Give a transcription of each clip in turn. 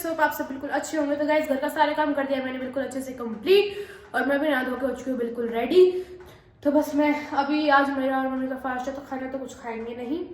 Hope आप सब बिल्कुल अच्छे होंगे। तो गाइस घर का सारा काम कर दिया मैंने बिल्कुल अच्छे से कंप्लीट और मैं भी नहा धो के हो चुकी हूँ बिल्कुल रेडी। तो बस मैं अभी आज मेरा और मम्मी का फास्ट है तो खाना तो कुछ खाएंगे नहीं,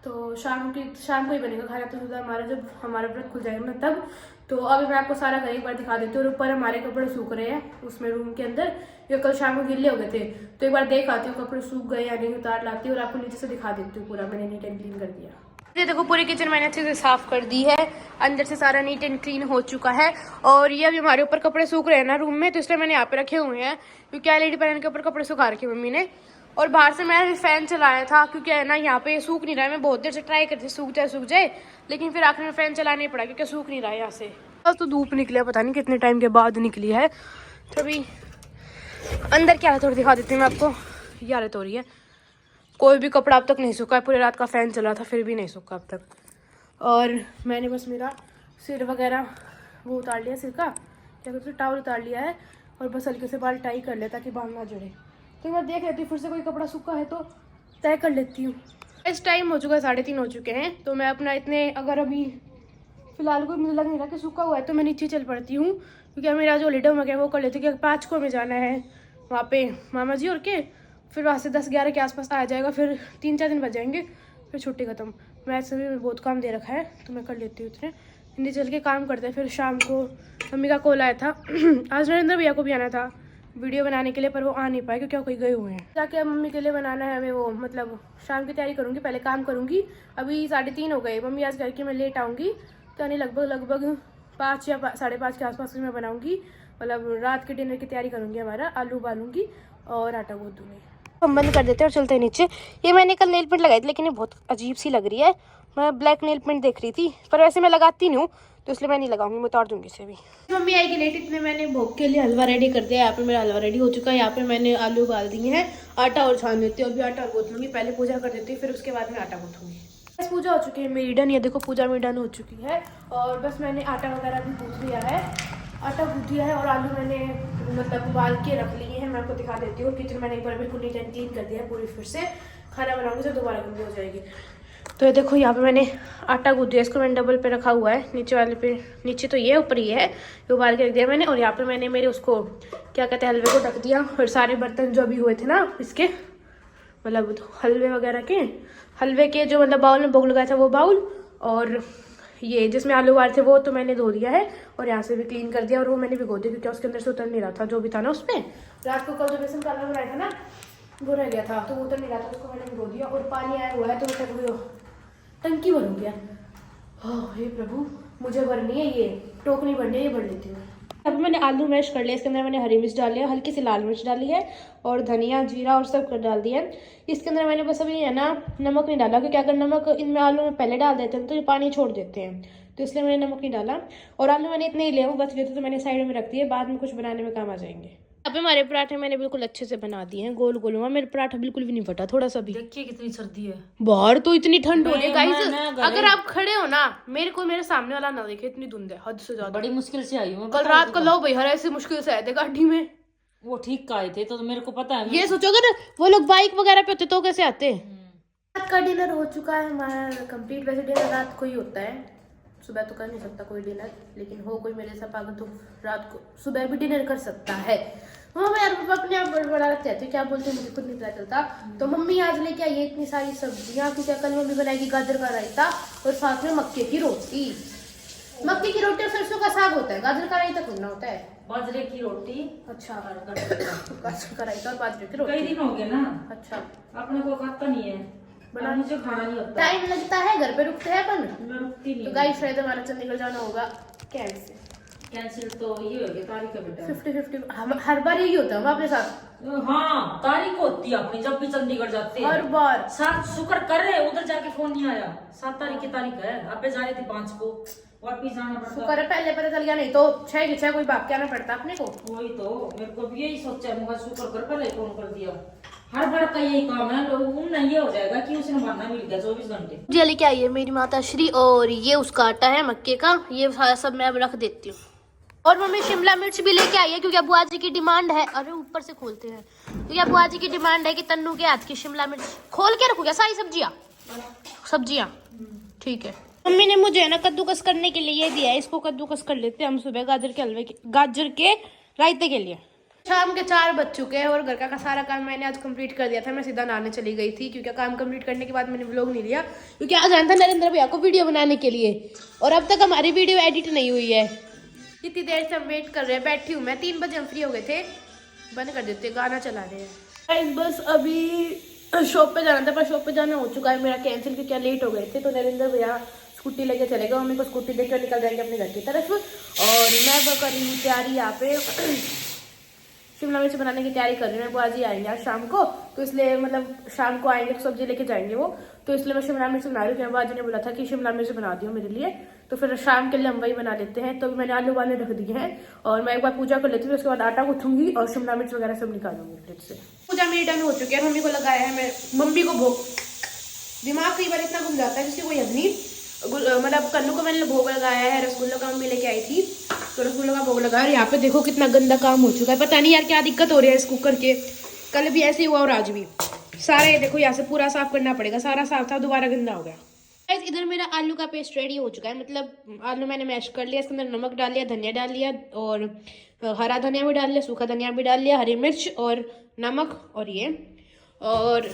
तो शाम को ही बनेगा खाना। तो हमारा जब हमारा व्रत खुल जाएगा ना तब। तो अभी मैं आपको सारा घर एक बार दिखा देती हूँ। और ऊपर हमारे कपड़े सूख रहे हैं उसमें रूम के अंदर, ये कल शाम को गिले हो गए थे, तो एक बार देख आती हूँ कपड़े सूख गए या नहीं, उतार लाती हूँ और आपको नीचे से दिखा देती हूँ पूरा मैंने नीट एंड क्लीन कर दिया। ये देखो पूरी किचन मैंने अच्छे से साफ कर दी है, अंदर से सारा नीट एंड क्लीन हो चुका है। और ये अभी हमारे ऊपर कपड़े सूख रहे हैं ना रूम में, तो इसलिए मैंने यहाँ पे रखे हुए हैं क्योंकि एलईडी पैनल के ऊपर कपड़े सुखा रखे मम्मी ने। और बाहर से मैंने फैन चलाया था क्योंकि है ना यहाँ पे सूख नहीं रहा है। मैं बहुत देर से ट्राई करती सूख जाए, लेकिन फिर आखिर में फैन चलाना ही पड़ा क्योंकि सूख नहीं रहा है यहाँ से। बस तो धूप निकली है, पता नहीं कितने टाइम के बाद निकली है। तो अभी अंदर क्या हालत हो रही दिखा देती हूँ मैं आपको। ये हालत हो रही है, कोई भी कपड़ा अब तक नहीं सूखा है। पूरी रात का फैन चला था फिर भी नहीं सूखा अब तक। और मैंने बस मेरा सिर वगैरह वो उतार लिया, सिर का क्या कहते हैं टावल उतार लिया है, और बस हल्के से बाल टाई कर लेता कि बाल ना जड़े। तो मैं देख लेती हूँ फिर से कोई कपड़ा सूखा है तो तय कर लेती हूँ। इस टाइम हो चुका है 3:30 हो चुके हैं, तो मैं अपना इतने अगर अभी फिलहाल कोई मुझे लग नहीं रहा कि सूखा हुआ है तो मैं नीचे चल पड़ती हूँ क्योंकि मेरा जो लीडर है वो कर लेती हूँ कि 5 को में जाना है वहाँ पे मामा जी और के, फिर वहाँ से 10-11 के आसपास आ जाएगा, फिर 3-4 दिन बच जाएंगे फिर छुट्टी खत्म। मैं सभी में बहुत काम दे रखा है तो मैं कर लेती हूँ इतने हिंदी चल के काम करते हैं। फिर शाम को मम्मी का कॉल आया था आज नरेंद्र भैया को भी आना था वीडियो बनाने के लिए, पर वो आ नहीं पाए क्योंकि कोई गए हुए हैं। जाके मम्मी के लिए बनाना है हमें वो, मतलब शाम की तैयारी करूँगी, पहले काम करूँगी। अभी 3:30 हो गए, मम्मी आज करके मैं लेट आऊँगी तो यानी लगभग 5 या 5:30 के आसपास मैं बनाऊँगी। मतलब रात के डिनर की तैयारी करूँगी, हमारा आलू उबालूँगी और आटा गूंथ दूँगी। हम बंद कर देते हैं और चलते हैं नीचे। ये मैंने कल नेल पेंट लगाई थी लेकिन ये बहुत अजीब सी लग रही है। मैं ब्लैक नेल पेंट देख रही थी पर वैसे मैं लगाती नहीं हूँ तो इसलिए मैं नहीं लगाऊंगी, मैं उतार दूंगी इसे भी। मम्मी आएगी लेट, इतने मैंने भोग के लिए हलवा रेडी कर दिया। यहाँ पे मेरा हलवा रेडी हो चुका है। यहाँ पे मैंने आलू उबाल दिए हैं, आटा और छान देती हूँ। अभी आटा गूंथ लूँगी, पहले पूजा कर देती हूँ फिर उसके बाद में आटा गूंथूंगी। बस पूजा हो चुकी है मेरी डन, ये देखो पूजा मेरी डन हो चुकी है। और बस मैंने आटा वगैरह भी गूंथ लिया है, आटा गूंथ दिया है और आलू मैंने मतलब उबाल के रख लिए हैं। मैं आपको दिखा देती हूँ। किचन मैंने एक बार बिल्कुल नीट एंड क्लीन कर दिया है पूरी, फिर से खाना बनाऊंगी तो दोबारा गंदी हो जाएगी। तो ये देखो यहाँ पे मैंने आटा गूंथ दिया, इसको मैंने डबल पे रखा हुआ है, नीचे वाले पे, नीचे तो ये ऊपर ही है, ये उबाल के रख दिया मैंने। और यहाँ पे मैंने मेरे उसको क्या कहते हैं हलवे को ढक दिया। और सारे बर्तन जो अभी हुए थे ना इसके मतलब हलवे वगैरह के, हलवे के जो मतलब बाउल में भोग लगाया था वो बाउल, और ये जिसमें आलू उबाले थे वो तो मैंने धो दिया है और यहाँ से भी क्लीन कर दिया। और वो मैंने भिगो दिया क्योंकि उसके अंदर से उतर नहीं रहा था जो भी था ना उसमें। रात को कल जो बेसन का हलवा बनाया था ना वो रह गया था तो वो उतर नहीं रहा था, उसको मैंने भिगो दिया। और पानी आया हुआ है तो टंकी भर गया। हे प्रभु, मुझे भरनी है, ये टोकनी भरनी है, ये भर लेती हूँ। अभी मैंने आलू मैश कर लिया, इसके अंदर मैंने हरी मिर्च डाली है, हल्की सी लाल मिर्च डाली है और धनिया जीरा और सब कर डाल दिया है। इसके अंदर मैंने बस अभी है ना नमक नहीं डाला क्योंकि अगर नमक इनमें आलू में पहले डाल देते हैं तो ये पानी छोड़ देते हैं, तो इसलिए मैंने नमक नहीं डाला। और आलू मैंने इतने ही लिया, वो बच गए थे तो मैंने साइड में रख दिए, बाद में कुछ बनाने में काम आ जाएंगे। अब हमारे पराठे मैंने बिल्कुल अच्छे से बना दिए हैं, गोल गोल हुआ मेरे पराठा, बिल्कुल भी नहीं फटा थोड़ा सा भी। देखिए कितनी सर्दी है बाहर तो इतनी ठंड हो रही है गाइस, अगर आप खड़े हो ना मेरे सामने वाला ना देखे, इतनी धुंध है हद से ज्यादा। बड़ी मुश्किल से आई हूँ कल रात को लो भाई, हर ऐसी मुश्किल से आए थे गाड़ी में। वो ठीक आए थे तो मेरे को पता है। ये सोचो अगर वो लोग बाइक वगैरह पे होते तो कैसे आते। रात का डिनर हो चुका है हमारा कंप्लीट। वैसे डिनर रात को ही होता है, सुबह तो कर नहीं सकता कोई डिनर, लेकिन हो कोई मेरे साथ पागल तो रात को सुबह भी डिनर कर सकता है। हाँ यार अपने आप बड़ा रखते हैं, क्या बोलते हैं मुझे खुद नहीं पता चलता। तो मम्मी आज लेके आई है इतनी सारी सब्जियां क्योंकि कल मम्मी बनाएगी गाजर का रायता और साथ में मक्के की रोटी। मक्के की रोटी और सरसों का साग होता है, गाजर का रायता खुलना होता है। बाजरे की रोटी। अच्छा गाजर का रायता और बाजरे की रोटी। कई दिन हो गए ना। अच्छा अपने को खाता नहीं है, बना मुझे खाना नहीं होता, टाइम लगता है, घर पे रुकते हैं अपन, मैं रुकती नहीं। तो गाइस शायद हमारा चंडीगढ़ जाना होगा कैंसिल। कैंसिल तो ये हो गया तारीख का बेटा। 50-50 हम हर बार यही होता है अपने साथ। हाँ तारीख होती है अपनी, जब भी चंडीगढ़ जाते हैं हर बार। 7 शुक्र कर रहे उधर जाके फोन नहीं आया, 7 तारीख की तारीख है, आप जा रहे थे 5 को वापिस जाना पड़ता। शुक्र है पहले पता चल गया, नहीं तो 6 के 6 कोई भाग के आना पड़ता अपने को। वही तो मेरे को भी यही सोचा है, मुझे शुक्र कर पहले फोन कर दिया। हर बार का यही काम है, लोगों नहीं ये हो जाएगा कि उसे बहाना मिल गया 24 घंटे। जी लेके आई है मेरी माता श्री, और ये उसका आटा है मक्के का, ये सारा सब मैं अब रख देती हूँ। और मम्मी शिमला मिर्च भी लेके आई है क्योंकि अबुआ जी की डिमांड है। अरे ऊपर से खोलते हैं, क्योंकि अबुआ जी की डिमांड है कि तन्नू के हाथ की शिमला मिर्च। खोल के रखो क्या सारी सब्जियां ठीक है। मम्मी ने मुझे है ना कद्दूकस करने के लिए ये दिया है, इसको कद्दूकस कर लेते हैं हम सुबह गाजर के रायते के लिए। शाम के 4 बज चुके हैं और घर का सारा काम मैंने आज कंप्लीट कर दिया था। मैं सीधा नहाने चली गई थी क्योंकि काम कंप्लीट करने के बाद मैंने व्लॉग नहीं लिया क्योंकि आज आना था नरेंद्र भैया को वीडियो बनाने के लिए और अब तक हमारी वीडियो एडिट नहीं हुई है। इतनी देर से हम वेट कर रहे हैं, बैठी हूँ मैं। 3 बजे हम फ्री हो गए थे। बंद कर देते, गाना चला रहे हैं। बस अभी शॉप पे जाना था पर शॉप पे जाना हो चुका है मेरा कैंसिल क्योंकि लेट हो गए थे। तो नरेंद्र भैया स्कूटी लेके चले गए, मम्मी को स्कूटी देकर निकल जाएंगे अपने घर की तरफ और मैं वो कर रही हूँ तैयारी यहाँ पे शिमला मिर्च बनाने की तैयारी कर रही हूँ। वो आज ही आएंगे आज शाम को, तो इसलिए मतलब शाम को आएंगे तो सब्जी लेके जाएंगे वो, तो इसलिए मैं शिमला मिर्च बना रही हूँ। वो आज ने बोला था कि शिमला मिर्च बना दियो मेरे लिए, तो फिर शाम के लिए हम वही बना लेते हैं। तो मैंने आलू वाले रख दिए हैं और मैं एक बार पूजा कर लेती हूँ, उसके बाद आटा गूंथूंगी और शिमला मिर्च वगैरह सब निकालूंगी फ्रिज से। पूजा मेरी डन हो चुकी है, मम्मी को लगाया है। मैं मम्मी को भोग, दिमाग कई बार इतना घूम जाता है जिससे कोई हद नहीं। मतलब कन्नू को मैंने भोग लगाया है, रसगुल्लों का मम्मी लेके आई थी तो रसगुल्लों का भोग लगाया। और यहाँ पे देखो कितना गंदा काम हो चुका है, पता नहीं यार क्या दिक्कत हो रही है इस कुकर के। कल भी ऐसे ही हुआ और आज भी। सारे देखो यहाँ से पूरा साफ करना पड़ेगा, सारा साफ था दोबारा गंदा हो गया। इधर मेरा आलू का पेस्ट रेडी हो चुका है, मतलब आलू मैंने मैश कर लिया, इसके अंदर नमक डाल लिया, धनिया डाल लिया और हरा धनिया भी डाल लिया, सूखा धनिया भी डाल लिया, हरी मिर्च और नमक और ये और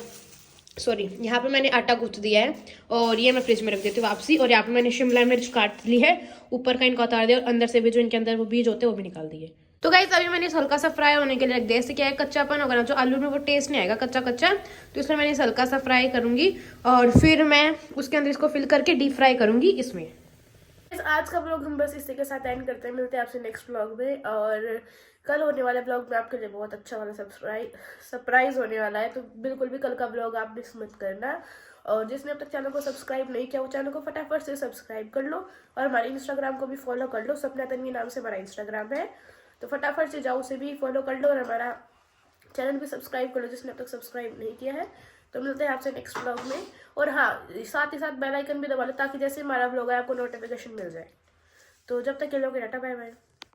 सॉरी यहाँ पे मैंने आटा गूंथ दिया है और ये मैं फ्रिज में रख देती हूँ वापसी। और यहाँ पे मैंने शिमला मिर्च काट ली है, ऊपर का इनका उतार दिया और अंदर से भी जो इनके अंदर वो बीज होते हैं वो भी निकाल दिए। तो गाइस अभी मैंने हल्का सा फ्राई होने के लिए रख दिया। इससे क्या है कच्चापन होगा ना जो आलू में वो टेस्ट नहीं आएगा कच्चा कच्चा, तो इसलिए मैंने हल्का सा फ्राई करूंगी और फिर मैं उसके अंदर इसको फिल करके डीप फ्राई करूंगी इसमें। आज का ब्लॉग हम बस इसी के साथ एंड करते हैं, मिलते हैं आपसे नेक्स्ट ब्लॉग में। और कल होने वाले ब्लॉग में आपके लिए बहुत अच्छा वाला सरप्राइज होने वाला है, तो बिल्कुल भी कल का ब्लॉग आप मिस मत करना। और जिसने अब तक चैनल को सब्सक्राइब नहीं किया वो चैनल को फटाफट से सब्सक्राइब कर लो और हमारे इंस्टाग्राम को भी फॉलो कर लो। सपना तन्वी नाम से हमारा इंस्टाग्राम है, तो फटाफट से जाओ उसे भी फॉलो कर लो और हमारा चैनल भी सब्सक्राइब कर लो जिसने अब तक सब्सक्राइब नहीं किया है। तो मिलते हैं आपसे नेक्स्ट ब्लॉग में। और हाँ, साथ ही साथ बेल आइकन भी दबा लो ताकि जैसे हमारा ब्लॉग है आपको नोटिफिकेशन मिल जाए। तो जब तक के लोग टाटा बाय बाय।